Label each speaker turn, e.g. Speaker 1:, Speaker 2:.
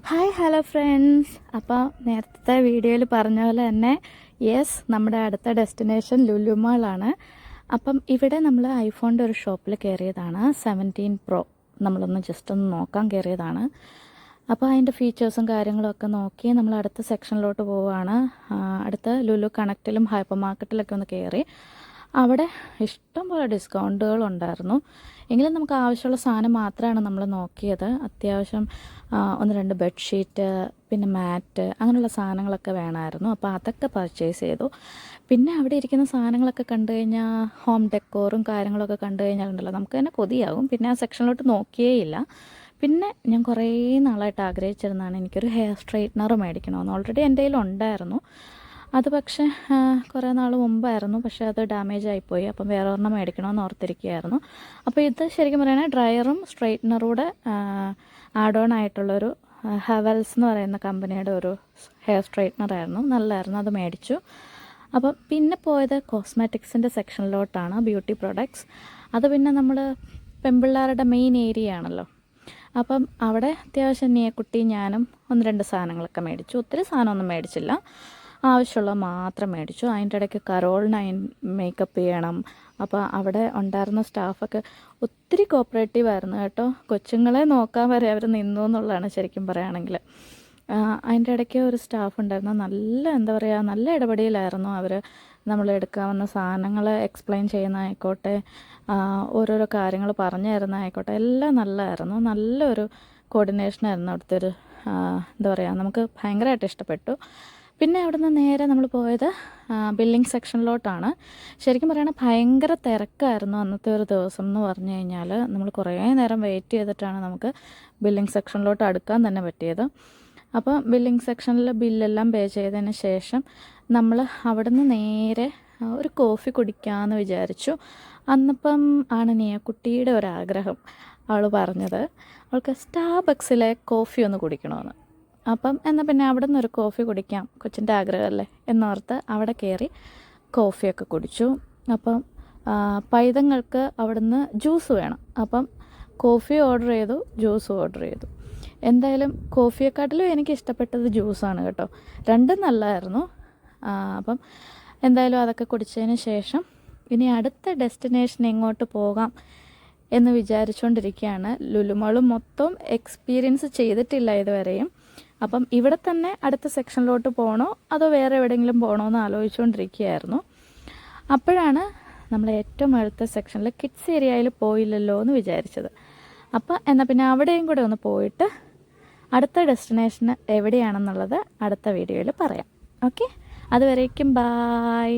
Speaker 1: Hi hello friends. അപ്പോൾ നേരത്തെ വീഡിയോയിൽ പറഞ്ഞ പോലെ തന്നെ നമ്മുടെ അടുത്ത ഡെസ്റ്റിനേഷൻ ലുലു മാളാണ്. അപ്പം ഇവിടെ നമ്മൾ ഐഫോണിൻ്റെ ഒരു ഷോപ്പിൽ കയറിയതാണ്. 17 Pro നമ്മളൊന്ന് ജസ്റ്റ് ഒന്ന് നോക്കാൻ കയറിയതാണ്. അപ്പോൾ അതിൻ്റെ ഫീച്ചേഴ്സും കാര്യങ്ങളും ഒക്കെ നോക്കി നമ്മൾ അടുത്ത സെക്ഷനിലോട്ട് പോവുകയാണ്. അടുത്ത ലുലു കണക്റ്റിലും ഹൈപ്പർ മാർക്കറ്റിലൊക്കെ ഒന്ന് കയറി. അവിടെ ഇഷ്ടംപോലെ ഡിസ്കൗണ്ടുകളുണ്ടായിരുന്നു. എങ്കിലും നമുക്ക് ആവശ്യമുള്ള സാധനം മാത്രമാണ് നമ്മൾ നോക്കിയത്. അത്യാവശ്യം 1-2 ബെഡ്ഷീറ്റ്, പിന്നെ മാറ്റ്, അങ്ങനെയുള്ള സാധനങ്ങളൊക്കെ വേണമായിരുന്നു. അപ്പോൾ അതൊക്കെ പർച്ചേസ് ചെയ്തു. പിന്നെ അവിടെ ഇരിക്കുന്ന സാധനങ്ങളൊക്കെ കണ്ടു കഴിഞ്ഞാൽ, ഹോം ഡെക്കോറും കാര്യങ്ങളൊക്കെ കണ്ടു കഴിഞ്ഞാലുണ്ടല്ലോ നമുക്ക് തന്നെ കൊതിയാവും. പിന്നെ ആ സെക്ഷനിലോട്ട് നോക്കിയേയില്ല. പിന്നെ ഞാൻ കുറേ നാളായിട്ട് ആഗ്രഹിച്ചിരുന്നതാണ് എനിക്കൊരു ഹെയർ സ്ട്രെയിറ്റ്നർ മേടിക്കണമെന്ന്. ഓൾറെഡി എൻ്റെ കയ്യിലുണ്ടായിരുന്നു. അത് പക്ഷേ കുറേ നാൾ മുമ്പായിരുന്നു. പക്ഷേ അത് ഡാമേജ് ആയിപ്പോയി. അപ്പം വേറെ ഒരെണ്ണം മേടിക്കണമെന്ന് ഓർത്തിരിക്കുകയായിരുന്നു. അപ്പോൾ ഇത് ശരിക്കും പറയുകയാണെങ്കിൽ ഡ്രയറും സ്ട്രെയിറ്റ്നറും കൂടെ ആഡ് ഓൺ ആയിട്ടുള്ളൊരു ഹെവൽസ് എന്ന് പറയുന്ന കമ്പനിയുടെ ഒരു ഹെയർ സ്ട്രെയിറ്റ്നറായിരുന്നു. നല്ലതായിരുന്നു, അത് മേടിച്ചു. അപ്പം പിന്നെ പോയത് കോസ്മെറ്റിക്സിൻ്റെ സെക്ഷനിലോട്ടാണ്, ബ്യൂട്ടി പ്രോഡക്ട്സ്. അത് പിന്നെ നമ്മൾ പെൺപിള്ളേരുടെ മെയിൻ ഏരിയ ആണല്ലോ. അപ്പം അവിടെ അത്യാവശ്യം കുട്ടി ഞാനും 1-2 സാധനങ്ങളൊക്കെ മേടിച്ചു. ഒത്തിരി സാധനമൊന്നും മേടിച്ചില്ല, ആവശ്യമുള്ള മാത്രം മേടിച്ചു. അതിൻ്റെ ഇടയ്ക്ക് കരോളിന് മേക്കപ്പ് ചെയ്യണം. അപ്പോൾ അവിടെ ഉണ്ടായിരുന്ന സ്റ്റാഫൊക്കെ ഒത്തിരി കോപ്പറേറ്റീവ് ആയിരുന്നു കേട്ടോ. കൊച്ചുങ്ങളെ നോക്കാൻ വരെ അവർ നിന്നു എന്നുള്ളതാണ് ശരിക്കും പറയുകയാണെങ്കിൽ. അതിൻ്റെ ഇടയ്ക്ക് ഒരു സ്റ്റാഫ് ഉണ്ടായിരുന്നു, നല്ല എന്താ പറയുക, നല്ല ഇടപെടലായിരുന്നു. അവർ നമ്മൾ എടുക്കാവുന്ന സാധനങ്ങൾ എക്സ്പ്ലെയിൻ ചെയ്യുന്നതായിക്കോട്ടെ, ഓരോരോ കാര്യങ്ങൾ പറഞ്ഞു തരുന്നതായിക്കോട്ടെ, എല്ലാം നല്ലതായിരുന്നു. നല്ലൊരു കോർഡിനേഷനായിരുന്നു അവിടുത്തെ ഒരു എന്താ പറയുക, നമുക്ക് ഭയങ്കരമായിട്ട് ഇഷ്ടപ്പെട്ടു. പിന്നെ അവിടുന്ന് നേരെ നമ്മൾ പോയത് ബില്ലിംഗ് സെക്ഷനിലോട്ടാണ്. ശരിക്കും പറയുകയാണെങ്കിൽ ഭയങ്കര തിരക്കായിരുന്നു അന്നത്തെ ഒരു ദിവസം എന്ന് പറഞ്ഞു കഴിഞ്ഞാൽ. നമ്മൾ കുറേ നേരം വെയിറ്റ് ചെയ്തിട്ടാണ് നമുക്ക് ബില്ലിംഗ് സെക്ഷനിലോട്ട് അടുക്കാൻ തന്നെ പറ്റിയത്. അപ്പോൾ ബില്ലിംഗ് സെക്ഷനിൽ ബില്ലെല്ലാം പേ ചെയ്തതിന് ശേഷം നമ്മൾ അവിടുന്ന് നേരെ ഒരു കോഫി കുടിക്കാമെന്ന് വിചാരിച്ചു. അന്നിപ്പം ആണ് കുട്ടിയുടെ ഒരാഗ്രഹം അവൾ പറഞ്ഞത്, അവൾക്ക് സ്റ്റാർബക്സിലെ കോഫി ഒന്ന് കുടിക്കണമെന്ന്. അപ്പം എന്നാൽ പിന്നെ അവിടെ നിന്നൊരു കോഫി കുടിക്കാം, കൊച്ചിൻ്റെ ആഗ്രഹമല്ലേ എന്നോർത്ത് അവിടെ കയറി കോഫിയൊക്കെ കുടിച്ചു. അപ്പം പൈതങ്ങൾക്ക് അവിടുന്ന് ജ്യൂസ് വേണം. അപ്പം കോഫി ഓർഡർ ചെയ്തു, ജ്യൂസ് ഓർഡർ ചെയ്തു. എന്തായാലും കോഫിയെക്കാട്ടിലും എനിക്ക് ഇഷ്ടപ്പെട്ടത് ജ്യൂസാണ് കേട്ടോ. രണ്ടും നല്ലതായിരുന്നു. അപ്പം എന്തായാലും അതൊക്കെ കുടിച്ചതിന് ശേഷം ഇനി അടുത്ത ഡെസ്റ്റിനേഷൻ എങ്ങോട്ട് പോകാം എന്ന് വിചാരിച്ചുകൊണ്ടിരിക്കുകയാണ്. ലുലുമാളും മൊത്തം എക്സ്പീരിയൻസ് ചെയ്തിട്ടില്ല ഇതുവരെയും. അപ്പം ഇവിടെ തന്നെ അടുത്ത സെക്ഷനിലോട്ട് പോകണോ അതോ വേറെ എവിടെയെങ്കിലും പോകണോ എന്ന് ആലോചിച്ചുകൊണ്ടിരിക്കുകയായിരുന്നു. അപ്പോഴാണ് നമ്മൾ ഏറ്റവും അടുത്ത സെക്ഷനിൽ കിഡ്സ് ഏരിയയിൽ പോയില്ലല്ലോ എന്ന് വിചാരിച്ചത്. അപ്പോൾ എന്നാൽ പിന്നെ അവിടെയും കൂടെ ഒന്ന് പോയിട്ട് അടുത്ത ഡെസ്റ്റിനേഷൻ എവിടെയാണെന്നുള്ളത് അടുത്ത വീഡിയോയിൽ പറയാം. ഓക്കെ, അതുവരേക്കും ബായ്.